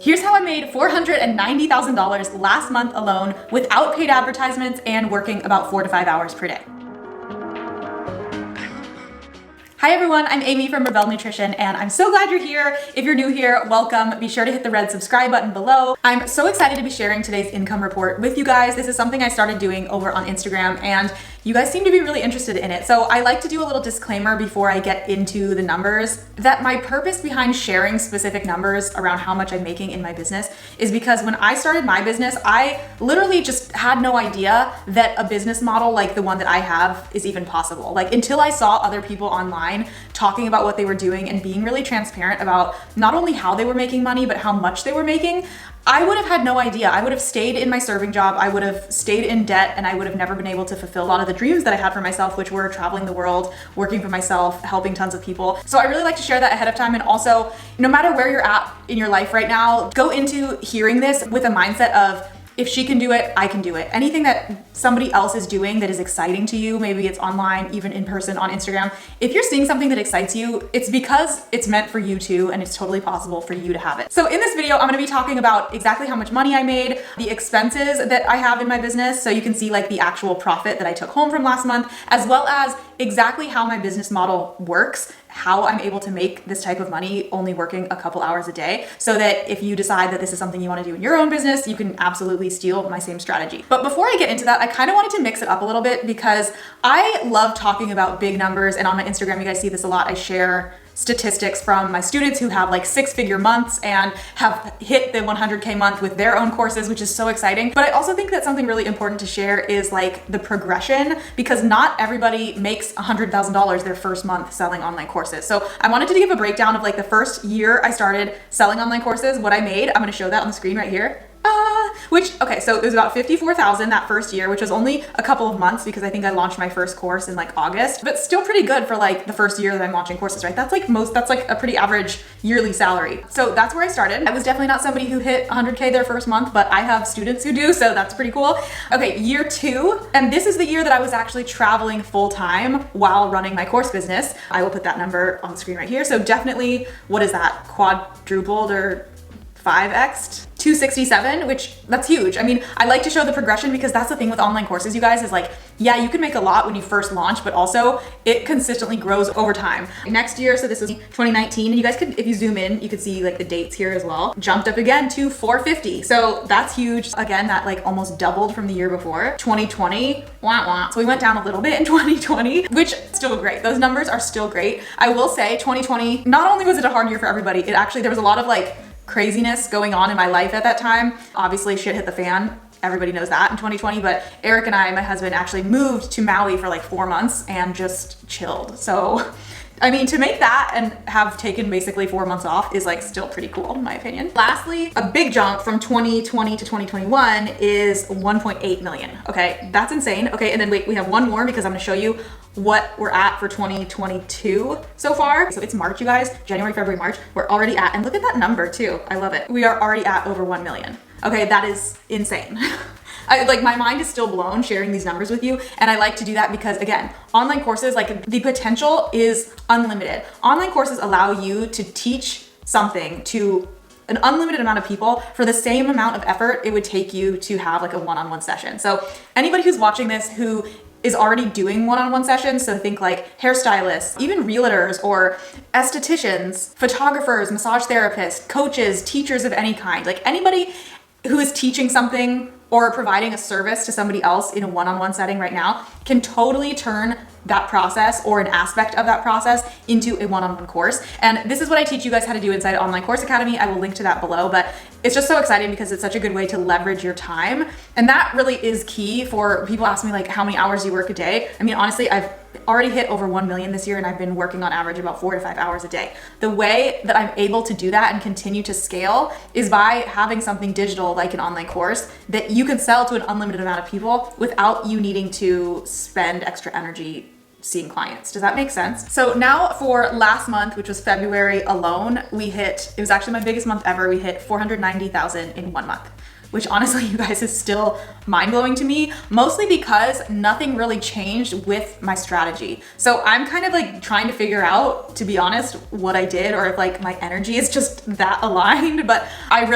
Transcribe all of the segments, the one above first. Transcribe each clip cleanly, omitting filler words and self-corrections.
Here's how I made $490,000 last month alone without paid advertisements and working about 4 to 5 hours per day. Hi everyone, I'm Amy from Rebel Nutrition and I'm so glad you're here. If you're new here, welcome. Be sure to hit the red subscribe button below. I'm so excited to be sharing today's income report with you guys. This is something I started doing over on Instagram and you guys seem to be really interested in it. So I like to do a little disclaimer before I get into the numbers that my purpose behind sharing specific numbers around how much I'm making in my business is because when I started my business, I literally just had no idea that a business model like the one that I have is even possible. Like until I saw other people online talking about what they were doing and being really transparent about not only how they were making money, but how much they were making, I would have had no idea. I would have stayed in my serving job. I would have stayed in debt and I would have never been able to fulfill a lot of the dreams that I had for myself, which were traveling the world, working for myself, helping tons of people. So I really like to share that ahead of time. And also, no matter where you're at in your life right now, go into hearing this with a mindset of, if she can do it, I can do it. Anything that somebody else is doing that is exciting to you, maybe it's online, even in person on Instagram, if you're seeing something that excites you, it's because it's meant for you too, and it's totally possible for you to have it. So in this video, I'm gonna be talking about exactly how much money I made, the expenses that I have in my business, so you can see like the actual profit that I took home from last month, as well as exactly how my business model works, how I'm able to make this type of money only working a couple hours a day, so that if you decide that this is something you want to do in your own business, you can absolutely steal my same strategy. But before I get into that, I kind of wanted to mix it up a little bit because I love talking about big numbers, and on my Instagram, you guys see this a lot. I share statistics from my students who have like 6-figure months and have hit the 100K month with their own courses, which is so exciting. But I also think that something really important to share is like the progression, because not everybody makes $100,000 their first month selling online courses. So I wanted to give a breakdown of like the first year I started selling online courses, what I made. I'm gonna show that on the screen right here. Okay, so it was about $54,000 that first year, which was only a couple of months because I think I launched my first course in like August, but still pretty good for like the first year that I'm launching courses, right? That's like a pretty average yearly salary. So that's where I started. I was definitely not somebody who hit 100K their first month, but I have students who do, so that's pretty cool. Okay, year 2, and this is the year that I was actually traveling full time while running my course business. I will put that number on the screen right here. So definitely, what is that? Quadrupled or 5x'd? 267, which that's huge. I mean, I like to show the progression because that's the thing with online courses, you guys, is like, yeah, you can make a lot when you first launch, but also it consistently grows over time. Next year, so this is 2019, and you guys could, if you zoom in, you could see like the dates here as well, jumped up again to 450. So that's huge. Again, that like almost doubled from the year before. 2020, wah wah. So we went down a little bit in 2020, which still great. Those numbers are still great. I will say 2020, not only was it a hard year for everybody, it actually, there was a lot of like craziness going on in my life at that time. Obviously shit hit the fan. Everybody knows that in 2020, but Eric and I, my husband, actually moved to Maui for like 4 months and just chilled. So, I mean, to make that and have taken basically 4 months off is like still pretty cool in my opinion. Lastly, a big jump from 2020 to 2021 is 1.8 million. Okay, that's insane. Okay, and then wait, we have one more because I'm gonna show you what we're at for 2022 so far. So it's March, you guys, January, February, March. We're already at, and look at that number too. I love it. We are already at over 1 million. Okay, that is insane. My mind is still blown sharing these numbers with you. And I like to do that because again, online courses, like the potential is unlimited. Online courses allow you to teach something to an unlimited amount of people for the same amount of effort it would take you to have like a one-on-one session. So anybody who's watching this who is already doing one-on-one sessions, so think like hairstylists, even realtors or estheticians, photographers, massage therapists, coaches, teachers of any kind, like anybody who is teaching something or providing a service to somebody else in a one-on-one setting right now can totally turn that process or an aspect of that process into a one-on-one course. And this is what I teach you guys how to do inside Online Course Academy. I will link to that below, but it's just so exciting because it's such a good way to leverage your time. And that really is key for people ask me like, how many hours do you work a day? I mean, honestly, I've already hit over 1 million this year and I've been working on average about 4 to 5 hours a day. The way that I'm able to do that and continue to scale is by having something digital like an online course that you can sell to an unlimited amount of people without you needing to spend extra energy seeing clients. Does that make sense? So now for last month, which was February alone, it was actually my biggest month ever. We hit 490,000 in 1 month, which honestly, you guys, is still mind-blowing to me, mostly because nothing really changed with my strategy. So I'm kind of like trying to figure out, to be honest, what I did, or if like my energy is just that aligned, but I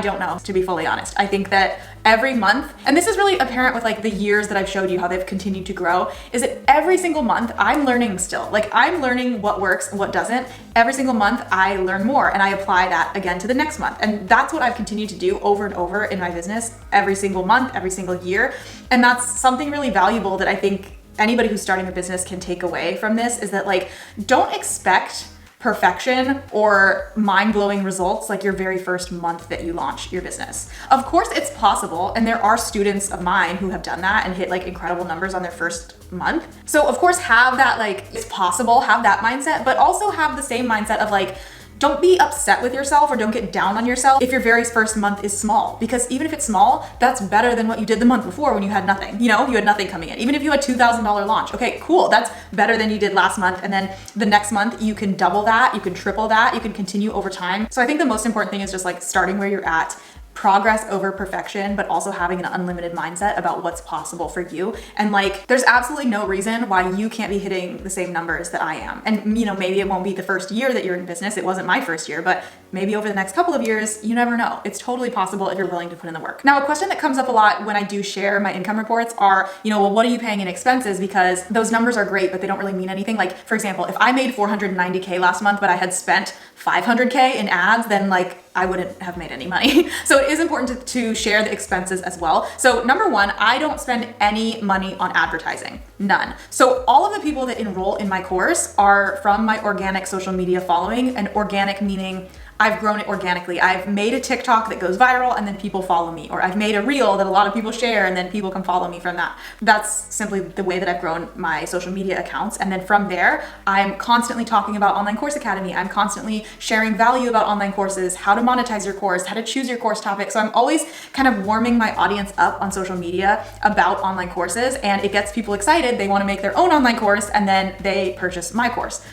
don't know, to be fully honest. I think that every month, and this is really apparent with like the years that I've showed you how they've continued to grow, is that every single month I'm learning still. Like I'm learning what works and what doesn't. Every single month I learn more and I apply that again to the next month. And that's what I've continued to do over and over in my business every single month, every single year. And that's something really valuable that I think anybody who's starting a business can take away from this, is that like, don't expect perfection or mind-blowing results like your very first month that you launch your business. Of course it's possible, and there are students of mine who have done that and hit like incredible numbers on their first month. So of course have that, like, it's possible, have that mindset, but also have the same mindset of like, don't be upset with yourself or don't get down on yourself if your very first month is small, because even if it's small, that's better than what you did the month before when you had nothing. You know, you had nothing coming in. Even if you had $2,000 launch, okay, cool. That's better than you did last month. And then the next month you can double that, you can triple that, you can continue over time. So I think the most important thing is just like starting where you're at, progress over perfection, but also having an unlimited mindset about what's possible for you. And like, there's absolutely no reason why you can't be hitting the same numbers that I am. And you know, maybe it won't be the first year that you're in business. It wasn't my first year, but maybe over the next couple of years, you never know. It's totally possible if you're willing to put in the work. Now, a question that comes up a lot when I do share my income reports are, you know, well, what are you paying in expenses? Because those numbers are great, but they don't really mean anything. Like, for example, if I made 490K last month, but I had spent 500K in ads, then like, I wouldn't have made any money. So it is important to share the expenses as well. So number one, I don't spend any money on advertising, none. So all of the people that enroll in my course are from my organic social media following, and organic meaning I've grown it organically. I've made a TikTok that goes viral and then people follow me, or I've made a reel that a lot of people share and then people can follow me from that. That's simply the way that I've grown my social media accounts. And then from there, I'm constantly talking about Online Course Academy. I'm constantly sharing value about online courses, how to monetize your course, how to choose your course topic. So I'm always kind of warming my audience up on social media about online courses, and it gets people excited. They want to make their own online course and then they purchase my course.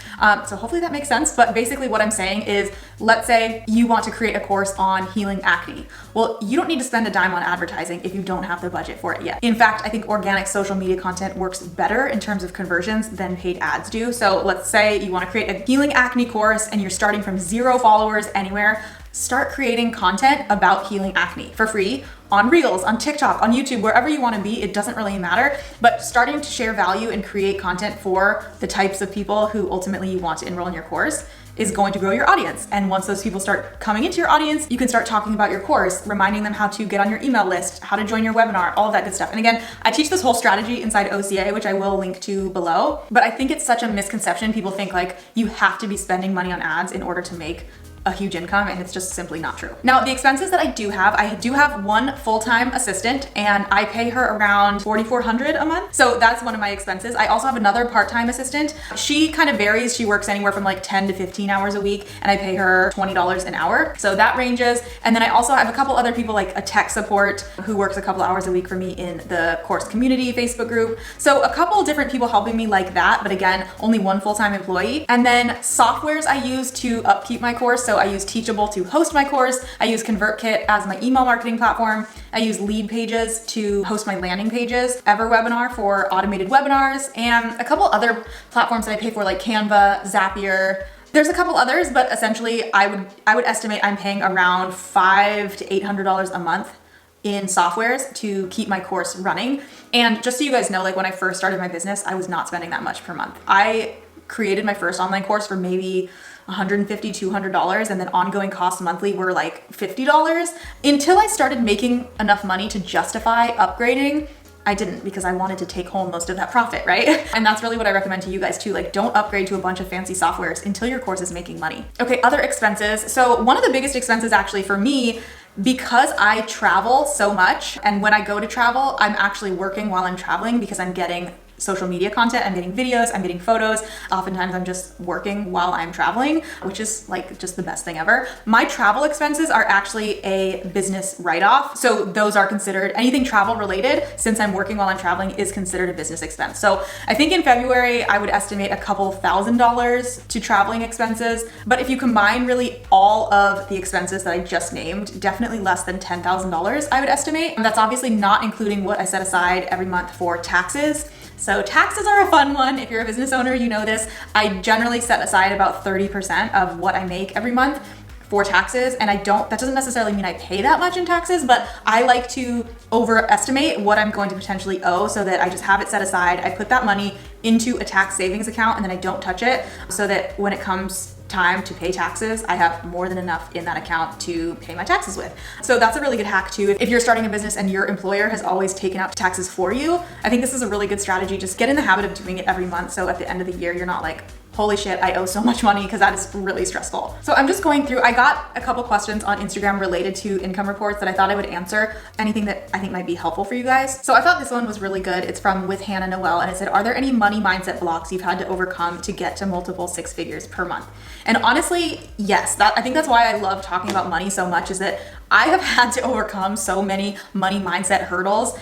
So hopefully that makes sense. But basically what I'm saying is, let's say you want to create a course on healing acne. Well, you don't need to spend a dime on advertising if you don't have the budget for it yet. In fact, I think organic social media content works better in terms of conversions than paid ads do. So let's say you want to create a healing acne course and you're starting from 0 followers anywhere. Start creating content about healing acne for free on Reels, on TikTok, on YouTube, wherever you want to be. It doesn't really matter, but starting to share value and create content for the types of people who ultimately you want to enroll in your course is going to grow your audience. And once those people start coming into your audience, you can start talking about your course, reminding them how to get on your email list, how to join your webinar, all of that good stuff. And again, I teach this whole strategy inside OCA, which I will link to below. But I think it's such a misconception. People think like you have to be spending money on ads in order to make a huge income, and it's just simply not true. Now, the expenses that I do have one full-time assistant, and I pay her around $4,400 a month. So that's one of my expenses. I also have another part-time assistant. She kind of varies. She works anywhere from like 10 to 15 hours a week, and I pay her $20 an hour. So that ranges. And then I also have a couple other people, like a tech support who works a couple hours a week for me in the course community Facebook group. So a couple different people helping me like that, but again, only one full-time employee. And then softwares I use to upkeep my course. So I use Teachable to host my course. I use ConvertKit as my email marketing platform. I use Lead Pages to host my landing pages, Everwebinar for automated webinars, and a couple other platforms that I pay for, like Canva, Zapier. There's a couple others, but essentially I would estimate I'm paying around $500 to $800 a month in softwares to keep my course running. And just so you guys know, like when I first started my business, I was not spending that much per month. I created my first online course for maybe $150, $200, and then ongoing costs monthly were like $50 until I started making enough money to justify upgrading. I didn't, because I wanted to take home most of that profit, right? And that's really what I recommend to you guys too. Like, don't upgrade to a bunch of fancy softwares until your course is making money. Okay, other expenses. So one of the biggest expenses actually for me, because I travel so much, and when I go to travel, I'm actually working while I'm traveling because I'm getting social media content. I'm getting videos, I'm getting photos. Oftentimes I'm just working while I'm traveling, which is like just the best thing ever. My travel expenses are actually a business write-off. So those are considered, anything travel related, since I'm working while I'm traveling, is considered a business expense. So I think in February, I would estimate a couple $1,000s to traveling expenses. But if you combine really all of the expenses that I just named, definitely less than $10,000, I would estimate. And that's obviously not including what I set aside every month for taxes. So taxes are a fun one. If you're a business owner, you know this. I generally set aside about 30% of what I make every month for taxes, and that doesn't necessarily mean I pay that much in taxes, but I like to overestimate what I'm going to potentially owe so that I just have it set aside. I put that money into a tax savings account and then I don't touch it, so that when it comes time to pay taxes, I have more than enough in that account to pay my taxes with. So that's a really good hack too. If you're starting a business and your employer has always taken out taxes for you, I think this is a really good strategy. Just get in the habit of doing it every month, so at the end of the year, you're not like, holy shit, I owe so much money, because that is really stressful. So I'm just going through, I got a couple questions on Instagram related to income reports that I thought I would answer, anything that I think might be helpful for you guys. So I thought this one was really good. It's from With Hannah Noel, and it said, are there any money mindset blocks you've had to overcome to get to multiple six figures per month? And honestly, yes, I think that's why I love talking about money so much, is that I have had to overcome so many money mindset hurdles.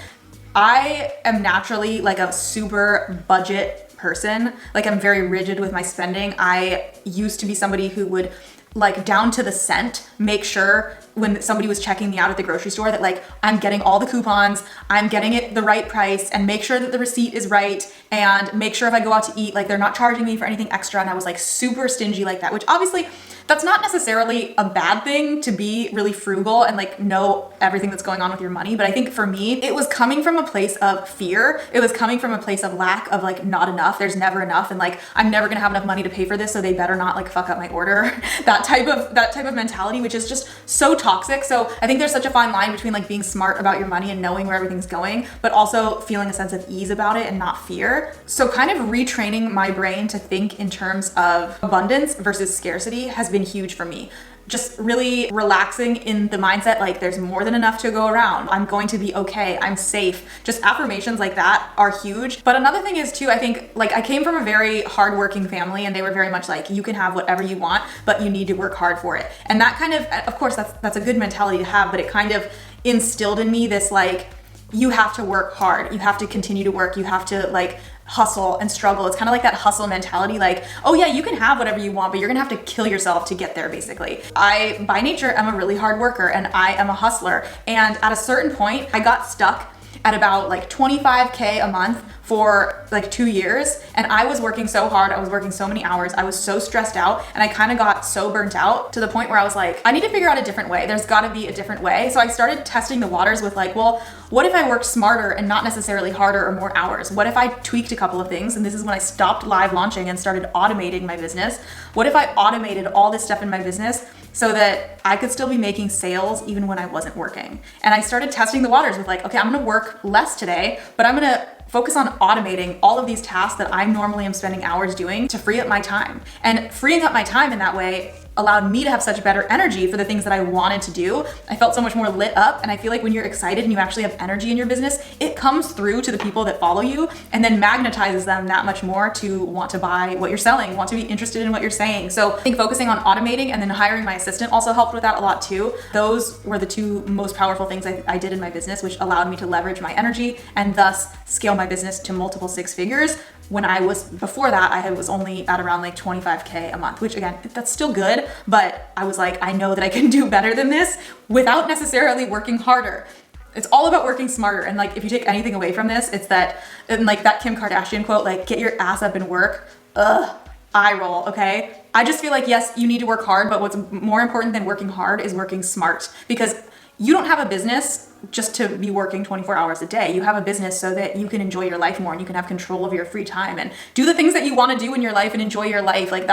I am naturally like a super budget person. Like, I'm very rigid with my spending. I used to be somebody who would, like, down to the cent, make sure when somebody was checking me out at the grocery store that like I'm getting all the coupons, I'm getting it the right price, and make sure that the receipt is right, and make sure if I go out to eat, like they're not charging me for anything extra. And I was like super stingy like that, which obviously that's not necessarily a bad thing, to be really frugal and like know everything that's going on with your money. But I think for me, it was coming from a place of fear. It was coming from a place of lack of like, not enough, there's never enough, and like I'm never gonna have enough money to pay for this, so they better not like fuck up my order. that type of mentality, which is just so toxic. So I think there's such a fine line between like being smart about your money and knowing where everything's going, but also feeling a sense of ease about it and not fear. So kind of retraining my brain to think in terms of abundance versus scarcity has been huge for me. Just really relaxing in the mindset, like there's more than enough to go around. I'm going to be okay. I'm safe. Just affirmations like that are huge. But another thing is too, I think like I came from a very hardworking family, and they were very much like, you can have whatever you want, but you need to work hard for it. And that kind of course, that's a good mentality to have, but it kind of instilled in me this like, you have to work hard. You have to continue to work. You have to like hustle and struggle. It's kind of like that hustle mentality, like, oh yeah, you can have whatever you want, but you're gonna have to kill yourself to get there, basically. I, by nature, am a really hard worker, and I am a hustler. And at a certain point, I got stuck at about like 25K a month for like 2 years. And I was working so hard. I was working so many hours. I was so stressed out, and I kind of got so burnt out to the point where I was like, I need to figure out a different way. There's gotta be a different way. So I started testing the waters with like, well, what if I worked smarter and not necessarily harder or more hours? What if I tweaked a couple of things? And this is when I stopped live launching and started automating my business. What if I automated all this stuff in my business so that I could still be making sales even when I wasn't working? And I started testing the waters with like, okay, I'm gonna work less today, but I'm gonna focus on automating all of these tasks that I normally am spending hours doing to free up my time. And freeing up my time in that way allowed me to have such better energy for the things that I wanted to do. I felt so much more lit up, and I feel like when you're excited and you actually have energy in your business, it comes through to the people that follow you and then magnetizes them that much more to want to buy what you're selling, want to be interested in what you're saying. So I think focusing on automating and then hiring my assistant also helped with that a lot too. Those were the two most powerful things I did in my business, which allowed me to leverage my energy and thus scale my business to multiple six figures. When I was, before that, I was only at around like 25K a month, which again, that's still good, but I was like, I know that I can do better than this without necessarily working harder. It's all about working smarter. And like, if you take anything away from this, it's that, and like that Kim Kardashian quote, like, get your ass up and work. Eye roll, okay? I just feel like, yes, you need to work hard, but what's more important than working hard is working smart, because you don't have a business just to be working 24 hours a day. You have a business so that you can enjoy your life more, and you can have control of your free time and do the things that you want to do in your life and enjoy your life. Like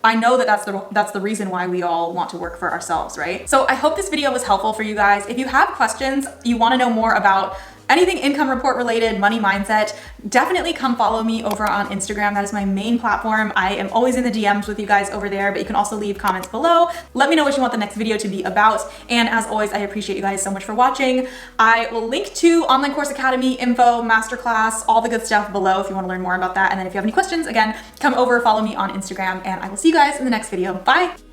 I know that's the reason why we all want to work for ourselves, right? So I hope this video was helpful for you guys. If you have questions, you want to know more about anything income report related, money mindset, definitely come follow me over on Instagram. That is my main platform. I am always in the DMs with you guys over there, but you can also leave comments below. Let me know what you want the next video to be about. And as always, I appreciate you guys so much for watching. I will link to Online Course Academy info, masterclass, all the good stuff below if you want to learn more about that. And then if you have any questions, again, come over, follow me on Instagram, and I will see you guys in the next video. Bye.